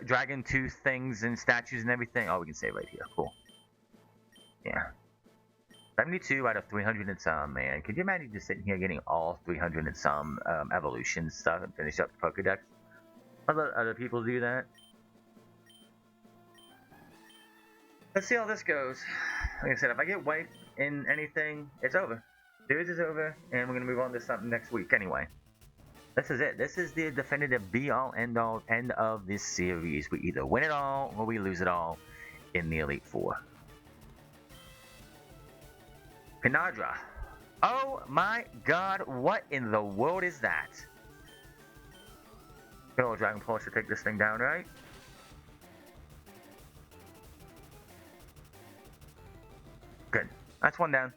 dragon tooth things and statues and everything. Oh, we can save right here. Cool. Yeah. 72 out of 300 and some, man. Could you imagine just sitting here getting all 300 and some evolution stuff and finish up the Pokedex? I'll let other people do that. Let's see how this goes. Like I said, if I get wiped in anything, it's over. Series is over, and we're going to move on to something next week anyway. This is it. This is the definitive be-all, end-all, end of this series. We either win it all or we lose it all in the Elite Four. Pinadra. Oh my god, what in the world is that? Good old Dragon Pulse should take this thing down, right? Good. That's one down.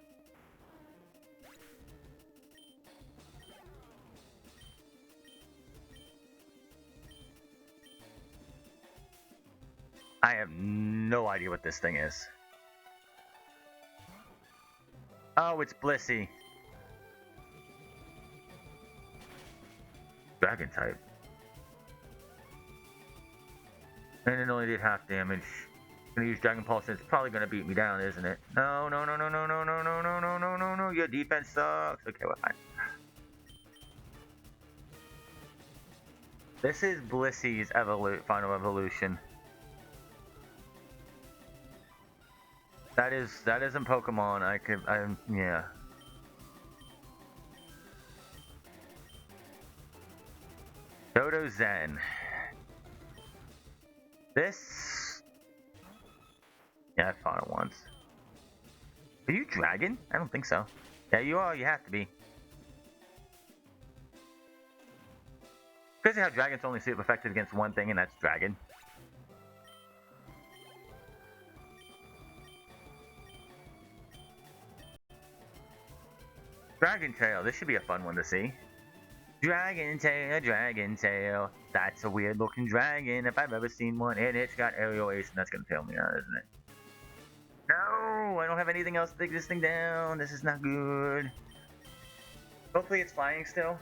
I have no idea what this thing is. Oh, it's Blissey. Dragon type. And it only did half damage. I'm gonna use Dragon Pulse and it's probably gonna beat me down, isn't it? No, no, no, no, no, no, no, no, no, no, no, no, no. Your defense sucks. Okay, we're fine. This is Blissey's final evolution. That isn't Pokemon. Yeah. Dodo Zen. This. Yeah, I fought it once. Are you Dragon? I don't think so. Yeah, you are. You have to be. Crazy how Dragon's only super effective against one thing, and that's Dragon. Dragon Tail. This should be a fun one to see. Dragon Tail. That's a weird looking dragon if I've ever seen one, and it's got aerial ace, and that's gonna tail me out, isn't it? No, I don't have anything else to take this thing down. This is not good. Hopefully it's flying still.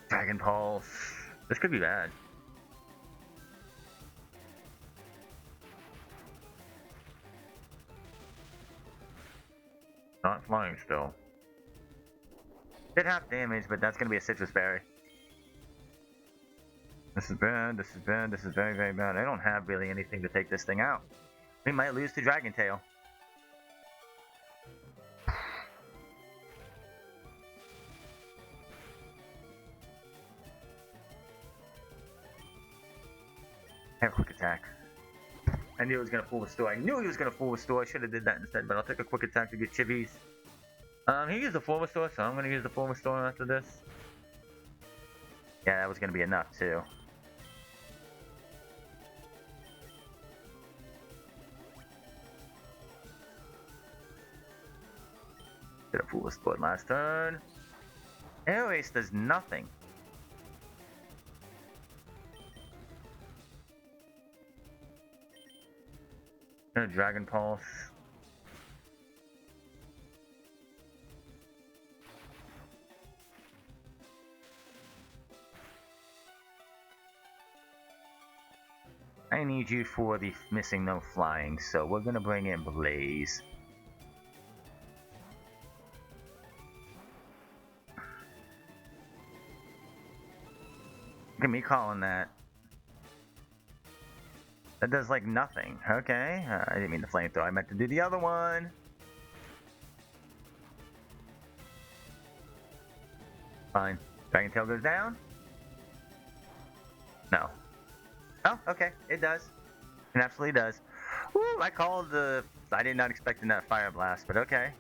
Dragon Pulse. This could be bad. Not flying still. Did half damage, but that's gonna be a Citrus Berry. This is bad, this is bad, this is very, very bad. I don't have really anything to take this thing out. We might lose to Dragon Tail. I have a quick attack. I knew he was gonna full restore. I knew he was gonna full restore. I should have did that instead, but I'll take a quick attack to get Chibies. He used the full restore, so I'm gonna use the full restore after this. Yeah, that was gonna be enough too. Did a full restore last turn. Air Ace does nothing. Dragon Pulse. I need you for the missing no flying, so we're gonna bring in Blaze. Look at me calling that. That does like nothing. Okay, I didn't mean the flamethrower. I meant to do the other one. Fine. Dragon Tail goes down? No. Oh, okay. It does. It absolutely does. Woo! I called the... I did not expect that Fire Blast, but okay.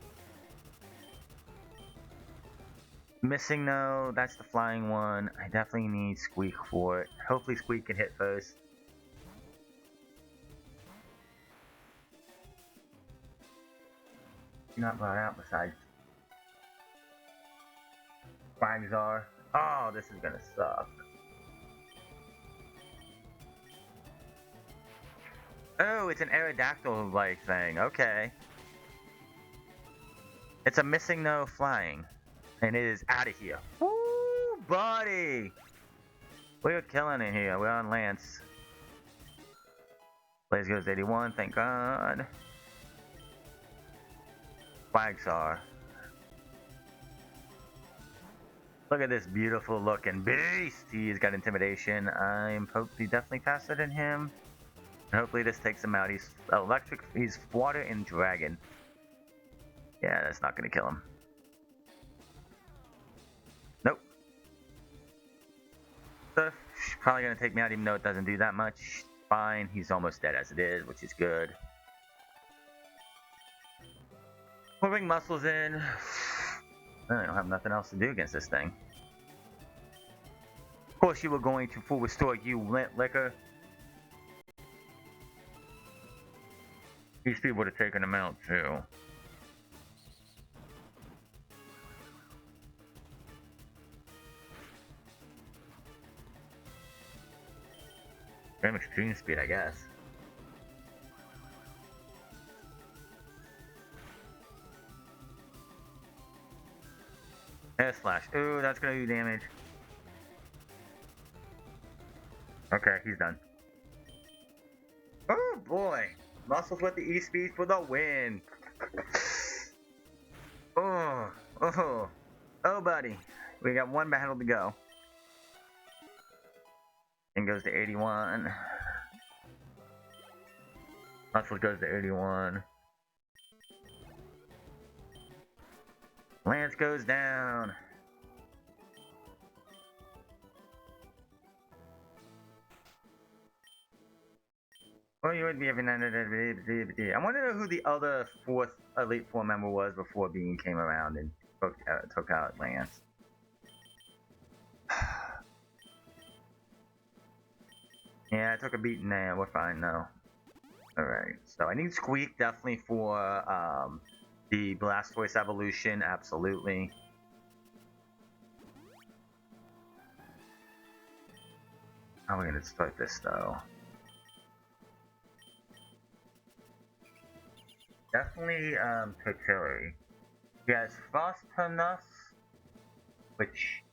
Missing no. That's the flying one. I definitely need Squeak for it. Hopefully Squeak can hit first. Not brought out besides Quagsar. Oh, this is gonna suck. Oh, it's an Aerodactyl-like thing. Okay. It's a missing no flying. And it is out of here. Woo, buddy! We're killing it here. We're on Lance. Blaze goes 81, thank God. Quagsire. Look at this beautiful looking beast. He's got intimidation. I'm hopefully definitely faster than him. And hopefully this takes him out. He's electric. He's water and dragon. Yeah, that's not gonna kill him. Nope. So, probably gonna take me out even though it doesn't do that much. Fine. He's almost dead as it is, which is good. We'll bring muscles in. I don't have nothing else to do against this thing. Of course you were going to full restore, you lint liquor. These people would have taken him out too. Damn extreme speed, I guess. Air slash. Ooh, that's gonna do damage. Okay, he's done. Oh boy! Muscles with the E-Speed for the win! Oh, buddy. We got one battle to go. And goes to 81. Muscles goes to 81. Lance goes down. Well, you would be every night. I want to know who the other fourth Elite Four member was before Bean came around and took out Lance. Yeah, I took a beating there. We're fine though. Alright, so I need Squeak definitely for the Blastoise evolution, absolutely. How are we gonna start this though? Definitely Torterra. He has Frostunus, which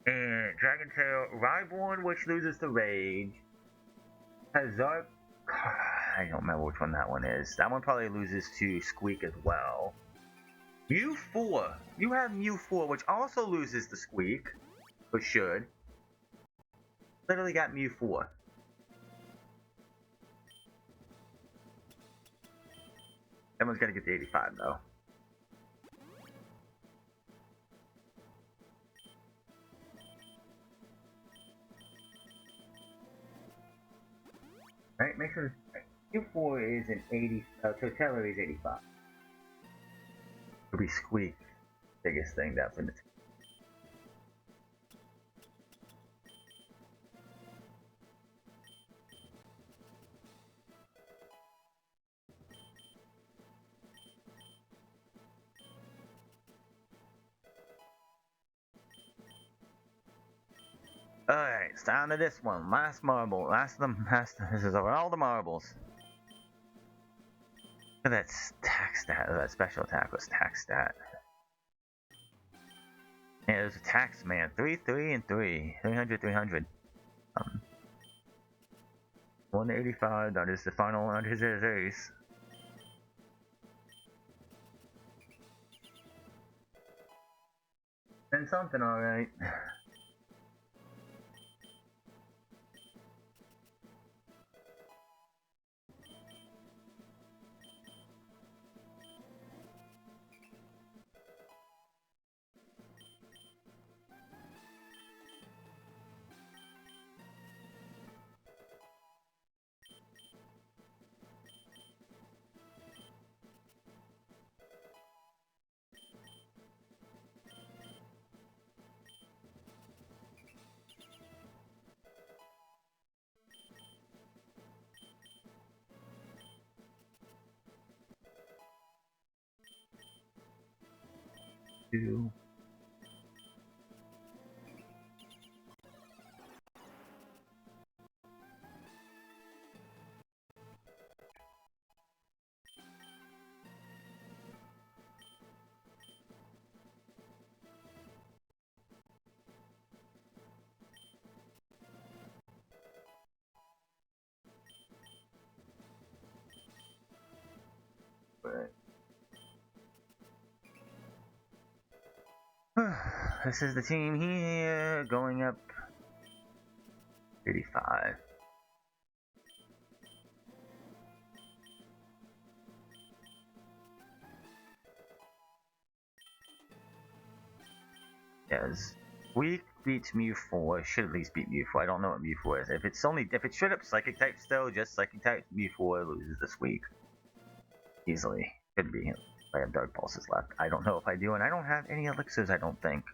and Dragon Tail, Rhyhorn, which loses to Rage. Hazard, I don't remember which one that one is. That one probably loses to Squeak as well. Mew4, you have Mew4, which also loses to Squeak, or should. Literally got Mew4. Everyone's gotta get to 85 though. Right, make sure Mew4 is an 80, Torterra is 85. It'll be Squeak, biggest thing definitely. Alright, it's down to this one. Last marble. This is over all the marbles. Look at that attack stat. That special attack was attack stat. Yeah, there's attacks, man. 3, 3, and 3. 300, 300. 185. That is the final on his ace. And something, alright. Two. This is the team here going up 85. Yes. Weak beats Mew 4. Should at least beat Mew 4. I don't know what Mew 4 is. If it's straight up Psychic type still, just Psychic type, Mew 4 loses this week. Easily. Could be. I have Dark Pulses left. I don't know if I do, and I don't have any elixirs, I don't think.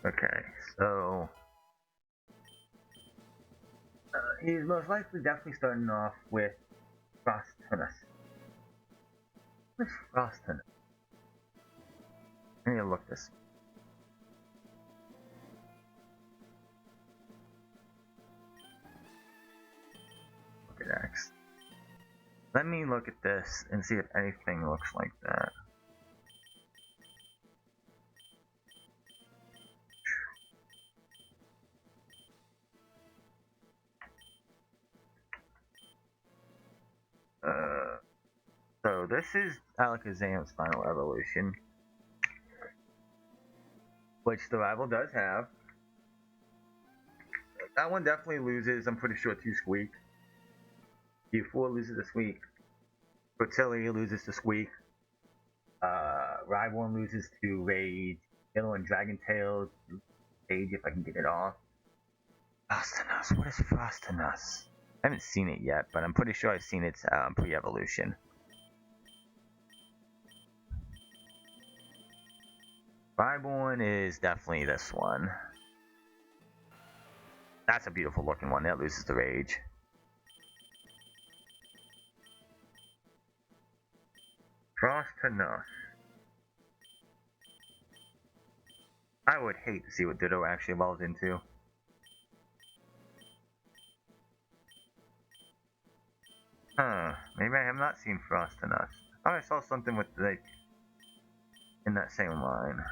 Okay, so he's most likely definitely starting off with Frost Tennis. What's Frost Tennis? I need to look this. Look at X. Let me look at this and see if anything looks like that. So this is Alakazam's final evolution, which the rival does have. That one definitely loses, I'm pretty sure, to Squeak. Q4 loses to Squeak. Fertility loses to Squeak. Rhyhorn loses to Rage. Yellow and Dragon Tail Rage if I can get it off. Frostinus, what is Frostinus? I haven't seen it yet, but I'm pretty sure I've seen its pre-evolution. Rhyhorn is definitely this one. That's a beautiful looking one. That loses the Rage. Frostinus. I would hate to see what Ditto actually evolves into. Huh. Maybe I have not seen Frostinus. I thought I saw something with, like, in that same line.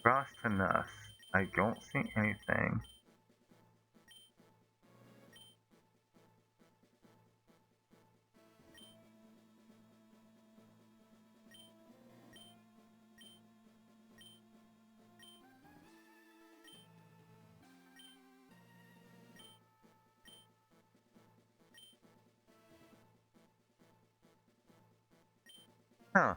Frostinus. I don't see anything. Huh.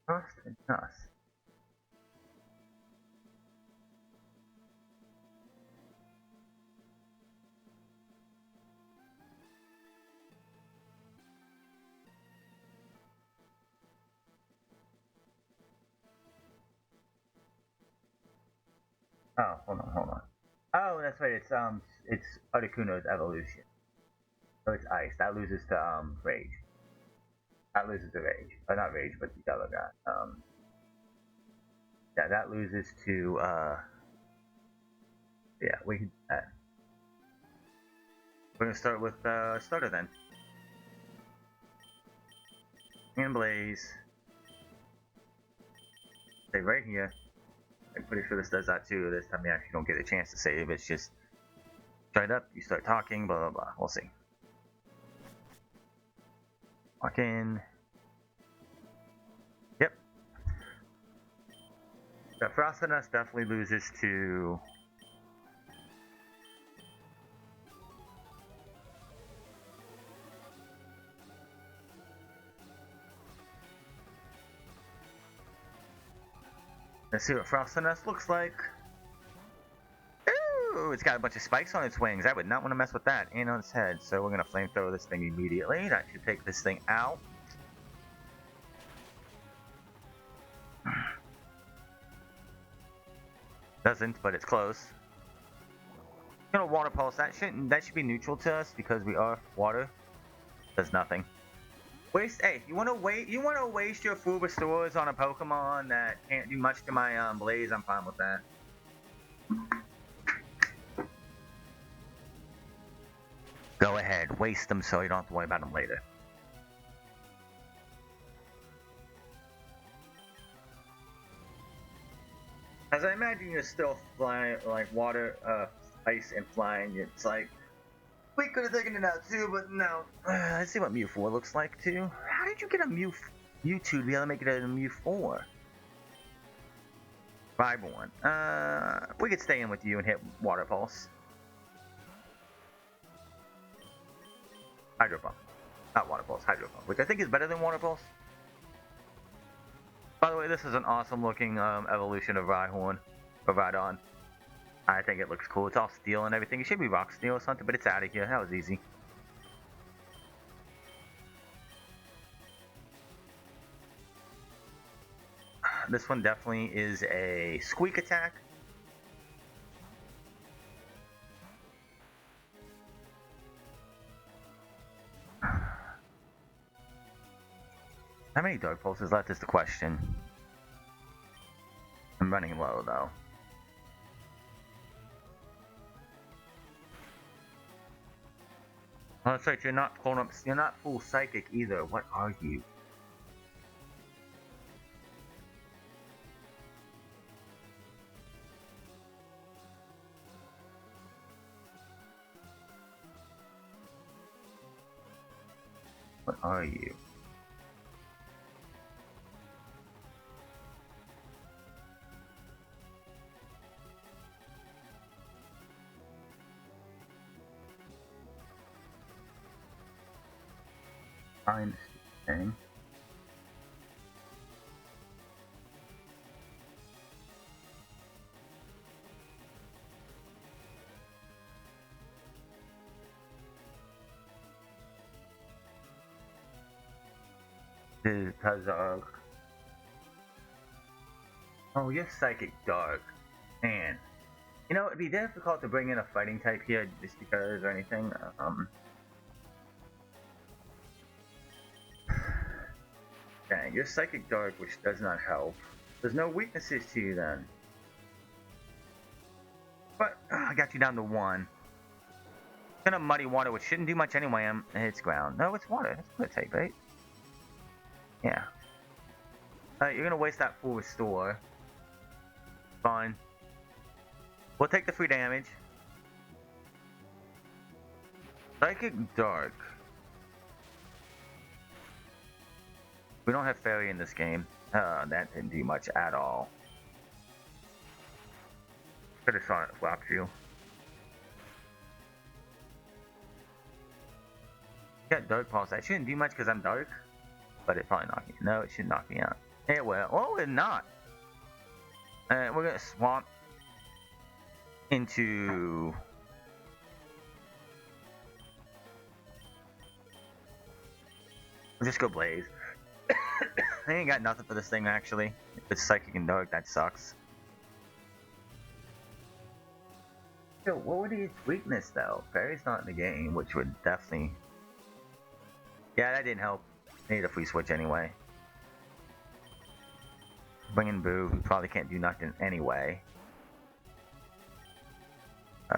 Frostinus. Oh, hold on. Oh, that's right. It's Articuno's evolution. So it's Ice. That loses to Rage. That loses to Rage. Not Rage, but the other guy. Yeah, that loses to yeah, we can. We're gonna start with starter then. And Blaze. Stay right here. I'm pretty sure this does that too. This time you actually don't get a chance to save. It's just straight up. You start talking. Blah blah blah. We'll see. Walk in. Yep. The Frostinus definitely loses to. Let's see what Frostinus looks like. Ooh, it's got a bunch of spikes on its wings. I would not want to mess with that. And on its head. So we're going to flamethrower this thing immediately. That should take this thing out. Doesn't, but it's close. Gonna water pulse. That should be neutral to us because we are water. Does nothing. Hey, you wanna waste your full restores on a Pokemon that can't do much to my Blaze? I'm fine with that. Go ahead, waste them so you don't have to worry about them later. As I imagine you're still flying, like water, ice and flying, it's like, we could have taken it out too, but no. Let's see what Mew 4 looks like too. How did you get a Mewtwo to be able to make it a Mew 4? Viborn. We could stay in with you and hit Water Pulse. Hydro Pump. Not Water Pulse, Hydro Pump, which I think is better than Water Pulse. By the way, this is an awesome looking evolution of Rhyhorn, or Rhydon. I think it looks cool. It's all steel and everything. It should be rock steel or something, but it's out of here. That was easy. This one definitely is a squeak attack. How many Dark Pulses left is the question. I'm running low though. Oh, that's right, you're not full psychic either. What are you? What are you? Fine thing. Because of... Oh, you're Psychic Dark. Man. You know, it'd be difficult to bring in a fighting type here just because or anything. Dang, you're Psychic Dark, which does not help. There's no weaknesses to you then. But, I got you down to 1. Gonna Muddy Water, which shouldn't do much anyway. It's ground. No, it's water. That's what it take, right? Yeah. You're gonna waste that full restore. Fine. We'll take the free damage. Psychic Dark. We don't have Fairy in this game. That didn't do much at all. Could have saw it flop you. Got Dark Pulse. That shouldn't do much because I'm dark. But it probably knocked me. No, it should knock me out. It will. Oh, it not. We're gonna swamp into... We'll just go Blaze. I ain't got nothing for this thing actually. If it's Psychic and Dark, that sucks. So, what would be its weakness though? Fairy's not in the game, which would definitely... Yeah, that didn't help. I need a free switch anyway. Bring in Boo, who probably can't do nothing anyway.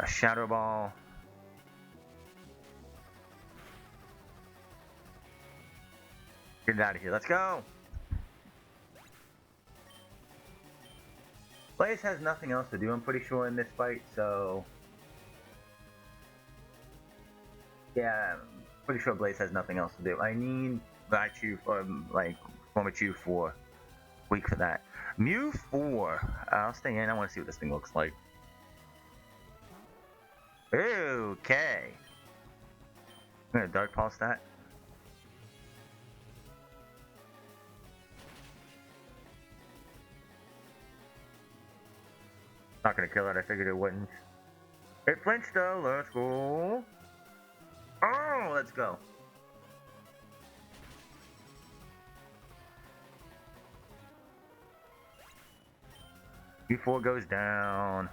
Shadow Ball. Get it out of here. Let's go! Blaze has nothing else to do, I'm pretty sure, in this fight, so... Yeah, I'm pretty sure Blaze has nothing else to do. I need Raichu for, like, Formachu for weak for that. Mew 4. I'll stay in. I want to see what this thing looks like. Okay. I'm gonna Dark Pulse that. Not gonna kill it. I figured it wouldn't. It flinched though. Let's go. Oh, let's go. Before goes down.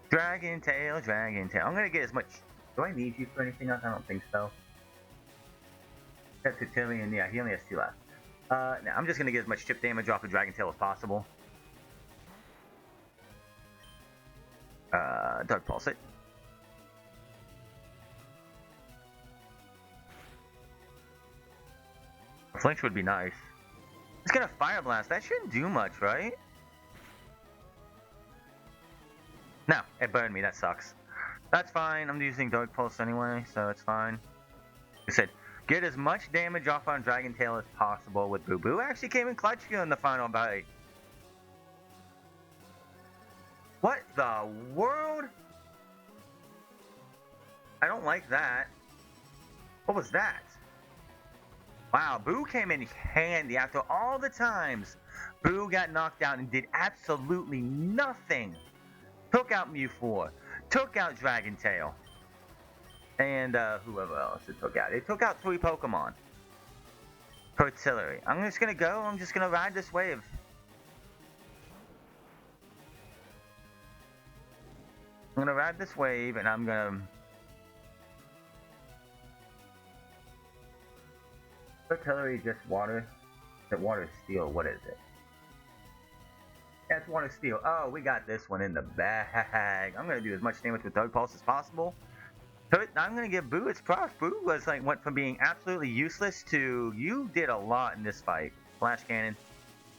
Dragon Tail, Dragon Tail. I'm gonna get as much. Do I need you for anything else? I don't think so. That's Cotillion. Yeah, he only has 2 left. Now I'm just gonna get as much chip damage off of Dragon Tail as possible. Dark Pulse it. A flinch would be nice. It's gonna Fire Blast. That shouldn't do much, right? No, it burned me. That sucks. That's fine. I'm using Dark Pulse anyway, so it's fine. Like I said, get as much damage off on Dragon Tail as possible with Boo. Boo actually came in clutch here in the final bite. What the world? I don't like that. What was that? Wow, Boo came in handy after all the times Boo got knocked out and did absolutely nothing. Took out Mew4, took out Dragon Tail, and whoever else it took out. It took out 3 Pokemon. Artillery. I'm just gonna go. I'm just gonna ride this wave. I'm gonna ride this wave, and I'm gonna. Artillery just water. Is it water steel? What is it? That's water steel. Oh, we got this one in the bag. I'm gonna do as much damage with Dark Pulse as possible. So I'm gonna give Boo its props. Boo was like went from being absolutely useless to you did a lot in this fight. Flash Cannon.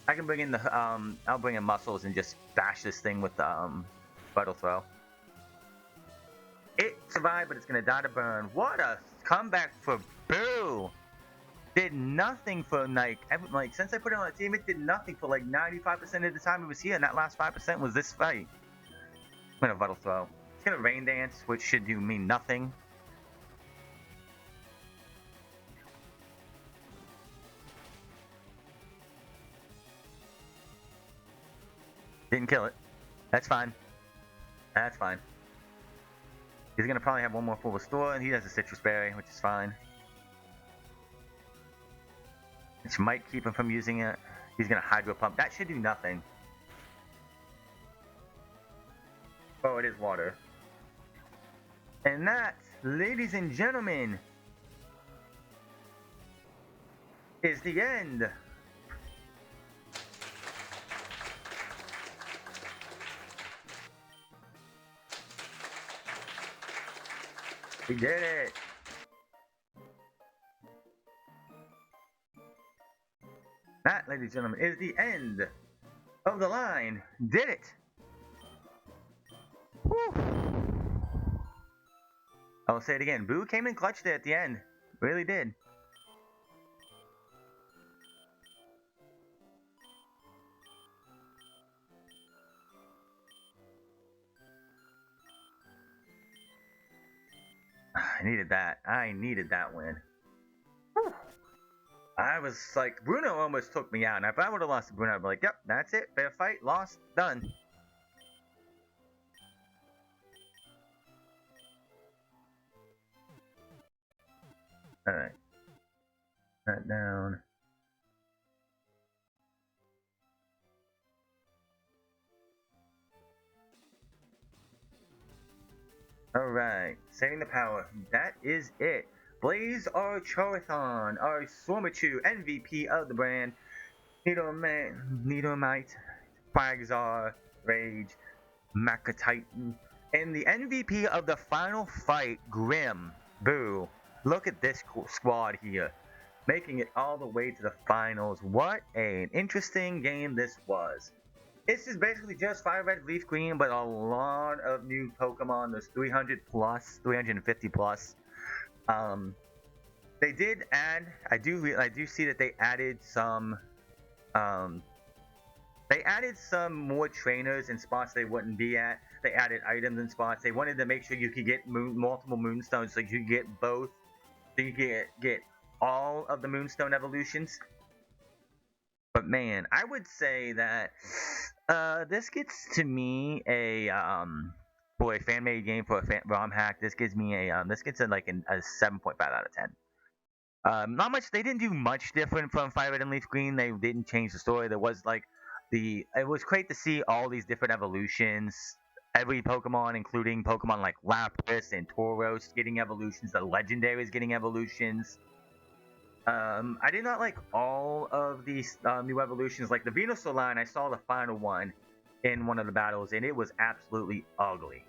I can bring in the I'll bring in Muscles and just bash this thing with the Vital Throw. It survived, but it's gonna die to burn. What a comeback for Boo! Did nothing for like since I put it on the team, it did nothing for like 95% of the time it was here, and that last 5% was this fight. I'm gonna Vital Throw. It's gonna Rain Dance, which should mean nothing. Didn't kill it. That's fine. That's fine. He's gonna probably have one more full restore, and he has a Citrus Berry, which is fine. Which might keep him from using it. He's gonna Hydro Pump. That should do nothing. Oh, it is water. And that, ladies and gentlemen, is the end. We did it. That, ladies and gentlemen, is the end of the line. Did it. Whew. I'll say it again. Boo came in clutch there at the end. Really did. I needed that. I needed that win. Whew. I was like, Bruno almost took me out. And if I would have lost to Bruno, I'd be like, yep, that's it. Fair fight. Lost. Done. Alright. That down. Alright. Saving the power. That is it. Blaze our Charizard, our Swarmachu, MVP of the brand. Nidomite, Quagsar, Rage, Macatitan, and the MVP of the final fight, Grim. Boo. Look at this squad here, making it all the way to the finals. What an interesting game this was. This is basically just Fire Red, Leaf Green, but a lot of new Pokemon. There's 300 plus, 350 plus. They did add. I do see that they added some. They added some more trainers in spots they wouldn't be at. They added items in spots. They wanted to make sure you could get multiple Moonstones, so you could get both. So you could get all of the Moonstone evolutions. But man, I would say that This gets to me a for a fan made game for a ROM hack. This gives me this gets a 7.5 out of 10. Not much. They didn't do much different from Fire Red and Leaf Green. They didn't change the story. There was it was great to see all these different evolutions. Every Pokemon, including Pokemon like Lapras and Tauros, getting evolutions. The Legendaries getting evolutions. I did not like all of these new evolutions. Like the Venusaur line, I saw the final one in one of the battles, and it was absolutely ugly.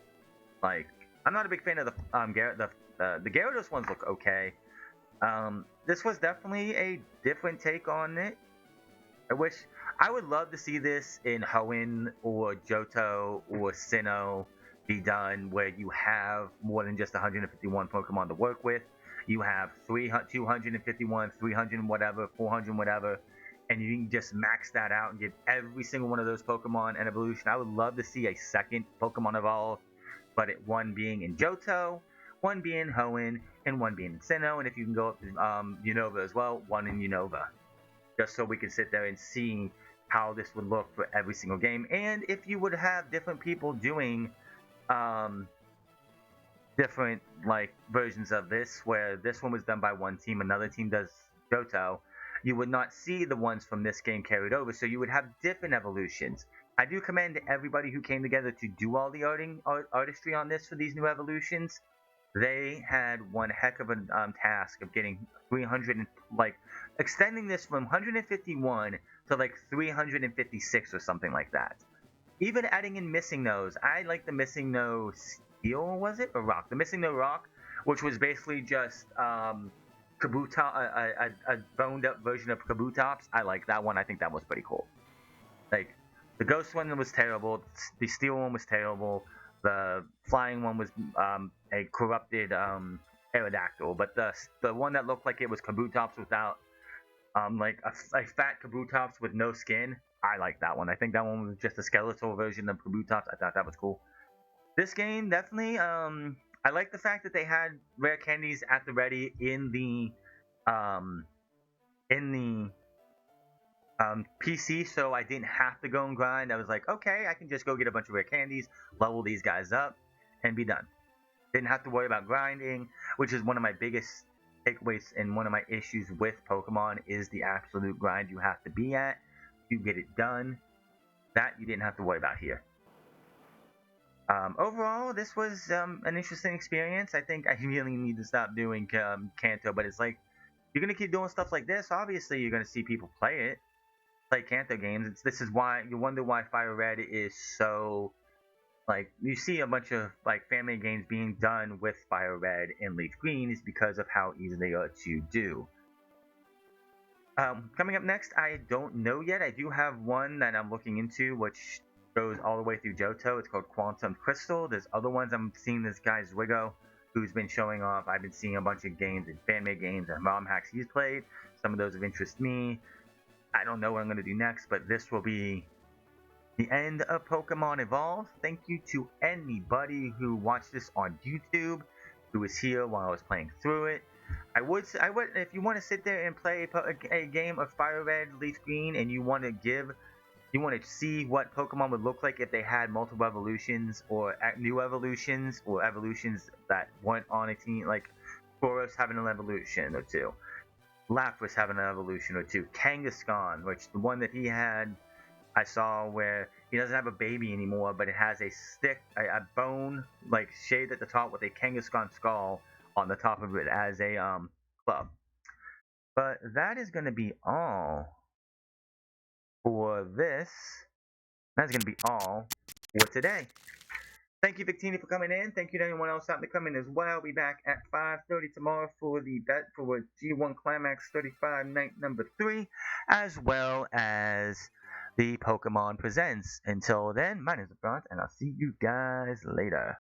Like, I'm not a big fan of the Gyarados ones look okay. This was definitely a different take on it. I would love to see this in Hoenn or Johto or Sinnoh be done, where you have more than just 151 Pokemon to work with. You have 251, 300 whatever, 400 whatever, and you can just max that out and give every single one of those Pokemon an evolution. I would love to see a second Pokemon evolve, but one being in Johto, one being Hoenn, and one being in Sinnoh, and if you can go up to Unova as well, one in Unova. Just so we can sit there and see how this would look for every single game. And if you would have different people doing different versions of this, where this one was done by one team, another team does Johto, you would not see the ones from this game carried over, so you would have different evolutions. I do commend everybody who came together to do all the artistry on this for these new evolutions. They had one heck of a task of getting 300 extending this from 151 to 356 or something like that. Even adding in MissingNo. I like the MissingNo Steel, was it, or Rock? The MissingNo Rock, which was basically just Kabuto, a boned up version of Kabutops. I like that one. I think that was pretty cool. Like, the Ghost one was terrible. The Steel one was terrible. The flying one was a corrupted Aerodactyl, but the one that looked like it was Kabutops without a fat Kabutops with no skin, I like that one. I think that one was just a skeletal version of Kabutops. I thought that was cool. This game definitely, I like the fact that they had rare candies at the ready in the PC, so I didn't have to go and grind. I was like, okay, I can just go get a bunch of rare candies, level these guys up, and be done. Didn't have to worry about grinding, which is one of my biggest takeaways and one of my issues with Pokemon is the absolute grind you have to be at to get it done. That you didn't have to worry about here. Overall, this was an interesting experience. I think I really need to stop doing Kanto, but it's like, you're going to keep doing stuff like this, obviously you're going to see people play Kanto games. This is why you wonder why Fire Red is so you see a bunch of fan-made games being done with Fire Red and Leaf Green is because of how easy they are to do. Coming up next, I don't know yet. I do have one that I'm looking into, which goes all the way through Johto. It's called Quantum Crystal. There's other ones I'm seeing. This guy Zwigo, who's been showing off. I've been seeing a bunch of games and fan-made games and ROM hacks he's played. Some of those have interested me. I don't know what I'm going to do next, but this will be the end of Pokemon Evolve. Thank you to anybody who watched this on YouTube, who was here while I was playing through it. I would, if you want to sit there and play a game of Fire Red, Leaf Green, and you want to see what Pokemon would look like if they had multiple evolutions or new evolutions or evolutions that weren't on a team, like Boros having an evolution or two, Lapras having an evolution or two, Kangaskhan, which the one that he had, I saw where he doesn't have a baby anymore, but it has a stick, a bone shade at the top with a Kangaskhan skull on the top of it as a club. But that is going to be all for this. That's going to be all for today. Thank you, Victini, for coming in. Thank you to anyone else out there coming as well. I'll be back at 5:30 tomorrow for the bet for G1 Climax 35 night number 3, as well as the Pokemon Presents. Until then, my name is Front, and I'll see you guys later.